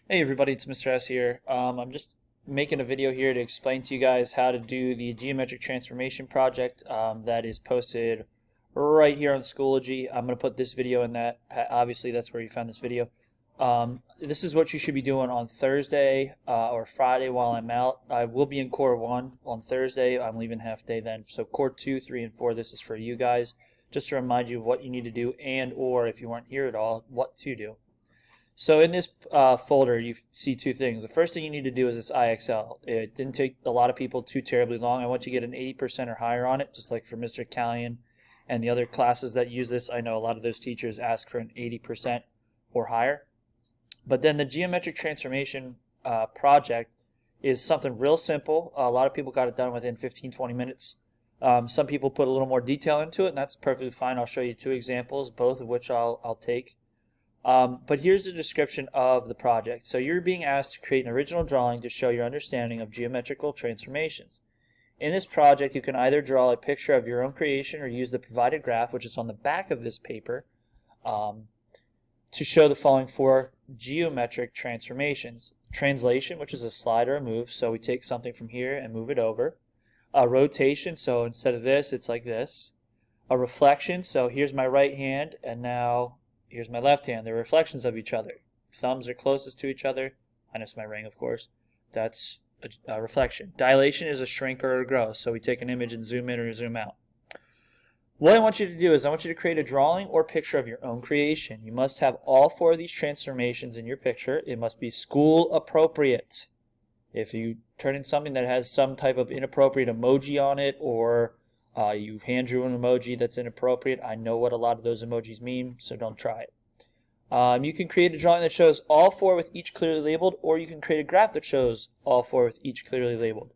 Hey everybody, it's Mr. S here. I'm just making a video here to explain to you guys how to do the geometric transformation project that is posted right here on Schoology. I'm going to put this video in that. Obviously, that's where you found this video. This is what you should be doing on Thursday or Friday while I'm out. I will be in Core 1 on Thursday. I'm leaving half day then. So Core 2, 3, and 4, this is for you guys. Just to remind you of what you need to do and or if you weren't here at all, what to do. So in this folder, you see two things. The first thing you need to do is this IXL. It didn't take a lot of people too terribly long. I want you to get an 80% or higher on it, just like for Mr. Callion and the other classes that use this. I know a lot of those teachers ask for an 80% or higher. But then the geometric transformation project is something real simple. A lot of people got it done within 15-20 minutes. Some people put a little more detail into it, and that's perfectly fine. I'll show you two examples, both of which I'll take. But here's the description of the project. So you're being asked to create an original drawing to show your understanding of geometrical transformations. In this project, you can either draw a picture of your own creation or use the provided graph, which is on the back of this paper, to show the following four geometric transformations. Translation, which is a slide or a move, so we take something from here and move it over. A rotation, so instead of this, it's like this. A reflection, so here's my right hand, and now here's my left hand. They're reflections of each other. Thumbs are closest to each other, minus my ring, of course. That's a reflection. Dilation is a shrink or a grow. So we take an image and zoom in or zoom out. What I want you to do is I want you to create a drawing or picture of your own creation. You must have all four of these transformations in your picture. It must be school appropriate. If you turn in something that has some type of inappropriate emoji on it, or you hand drew an emoji that's inappropriate, I know what a lot of those emojis mean, so don't try it. You can create a drawing that shows all four with each clearly labeled, or you can create a graph that shows all four with each clearly labeled.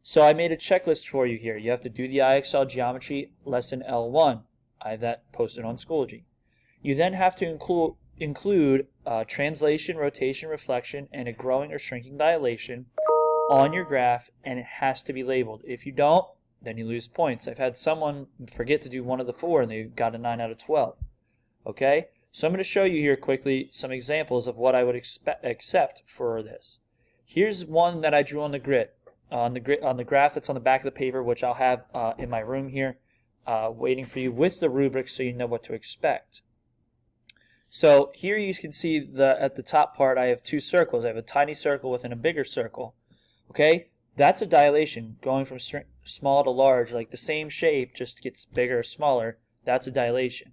So I made a checklist for you here. You have to do the IXL Geometry Lesson L1. I have that posted on Schoology. You then have to include translation, rotation, reflection, and a growing or shrinking dilation on your graph, and it has to be labeled. If you don't, then you lose points. I've had someone forget to do one of the four, and they got a 9 out of 12. Okay? So I'm going to show you here quickly some examples of what I would accept for this. Here's one that I drew on the grid. On the graph that's on the back of the paper, which I'll have in my room here, waiting for you with the rubric so you know what to expect. So here you can see at the top part I have two circles. I have a tiny circle within a bigger circle. Okay, that's a dilation, going from small to large, like the same shape just gets bigger or smaller. That's a dilation.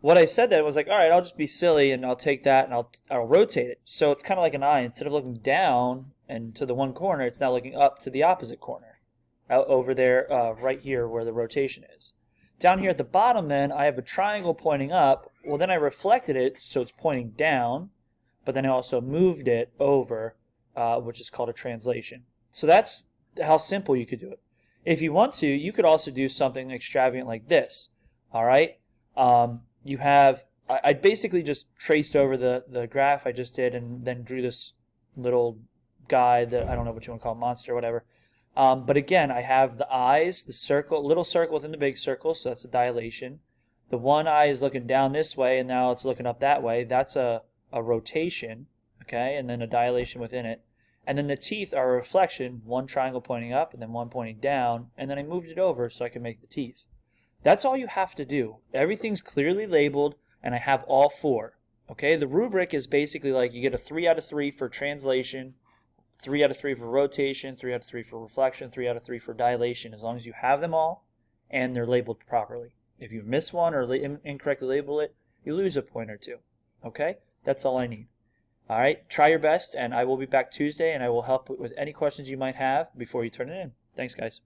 What I said then was like, all right, I'll just be silly and I'll take that and I'll rotate it. So it's kind of like an eye. Instead of looking down and to the one corner, it's now looking up to the opposite corner, out over there, right here where the rotation is. Down here at the bottom then, I have a triangle pointing up. Well, then I reflected it so it's pointing down, but then I also moved it over, which is called a translation. So that's how simple you could do it. If you want to, you could also do something extravagant like this. All right? I basically just traced over the graph I just did and then drew this little guy that I don't know what you want to call, monster or whatever. But again, I have the eyes, the circle, little circle within the big circle, so that's a dilation. The one eye is looking down this way, and now it's looking up that way. That's a rotation, okay, and then a dilation within it. And then the teeth are a reflection, one triangle pointing up and then one pointing down, and then I moved it over so I can make the teeth. That's all you have to do. Everything's clearly labeled, and I have all four. Okay, the rubric is basically like you get a 3 out of 3 for translation, 3 out of 3 for rotation, 3 out of 3 for reflection, 3 out of 3 for dilation, as long as you have them all and they're labeled properly. If you miss one or incorrectly label it, you lose a point or two. Okay, that's all I need. All right, try your best, and I will be back Tuesday, and I will help with any questions you might have before you turn it in. Thanks, guys.